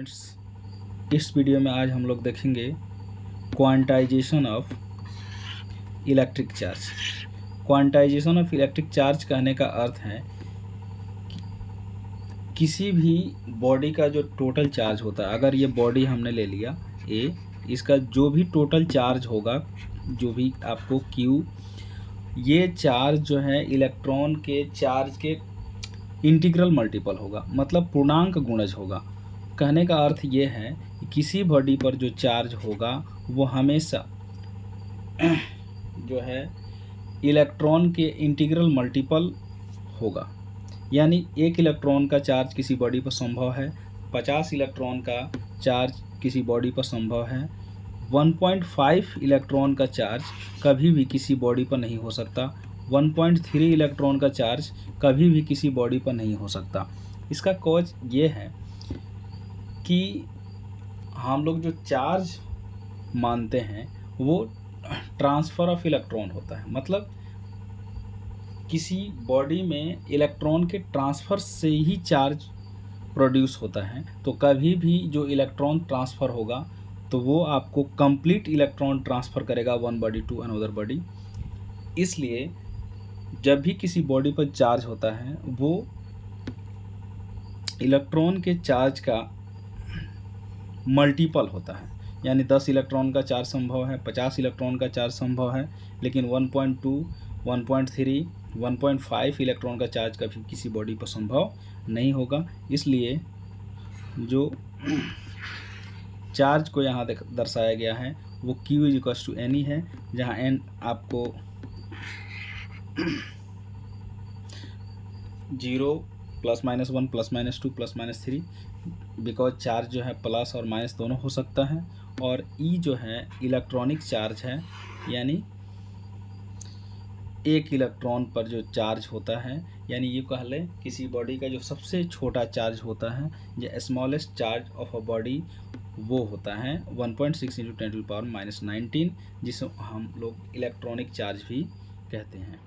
Friends, इस video में आज हम लोग देखेंगे quantization of electric charge. Quantization of electric charge कहने का अर्थ है कि किसी भी बॉडी का जो टोटल चार्ज होता है, अगर ये बॉडी हमने ले लिया ए, इसका जो भी टोटल चार्ज होगा, जो भी आपको क्यू, ये चार्ज जो है इलेक्ट्रॉन के चार्ज के इंटीग्रल मल्टीपल होगा, मतलब पूर्णांक गुणज होगा। कहने का अर्थ ये है कि किसी बॉडी पर जो चार्ज होगा वो हमेशा जो है इलेक्ट्रॉन के इंटीग्रल मल्टीपल होगा। यानी 1 इलेक्ट्रॉन का चार्ज किसी बॉडी पर संभव है, 50 इलेक्ट्रॉन का चार्ज किसी बॉडी पर संभव है, 1.5 इलेक्ट्रॉन का चार्ज कभी भी किसी बॉडी पर नहीं हो सकता, 1.3 इलेक्ट्रॉन का चार्ज कभी भी किसी बॉडी पर नहीं हो सकता। इसका कॉज ये है कि हम लोग जो चार्ज मानते हैं वो ट्रांसफ़र ऑफ इलेक्ट्रॉन होता है, मतलब किसी बॉडी में इलेक्ट्रॉन के ट्रांसफ़र से ही चार्ज प्रोड्यूस होता है। तो कभी भी जो इलेक्ट्रॉन ट्रांसफ़र होगा तो वो आपको कंप्लीट इलेक्ट्रॉन ट्रांसफ़र करेगा one body to another body. इसलिए जब भी किसी बॉडी पर चार्ज होता है वो इलेक्ट्रॉन के चार्ज का मल्टीपल होता है। यानी 10 इलेक्ट्रॉन का चार्ज संभव है, 50 इलेक्ट्रॉन का चार्ज संभव है, लेकिन 1.2, 1.3, 1.5 इलेक्ट्रॉन का चार्ज कभी किसी बॉडी पर संभव नहीं होगा। इसलिए जो चार्ज को यहाँ दर्शाया गया है वो Q = N है, जहाँ N आपको 0, +-1, +-2, +-3, बिकॉज चार्ज जो है प्लस और माइनस दोनों हो सकता है। और E जो है इलेक्ट्रॉनिक चार्ज है, यानी 1 इलेक्ट्रॉन पर जो चार्ज होता है, यानी ये कह लें किसी बॉडी का जो सबसे छोटा चार्ज होता है, जो smallest charge of a body, वो होता है 1.6 × 10⁻⁻19, जिसे हम लोग इलेक्ट्रॉनिक चार्ज भी कहते हैं।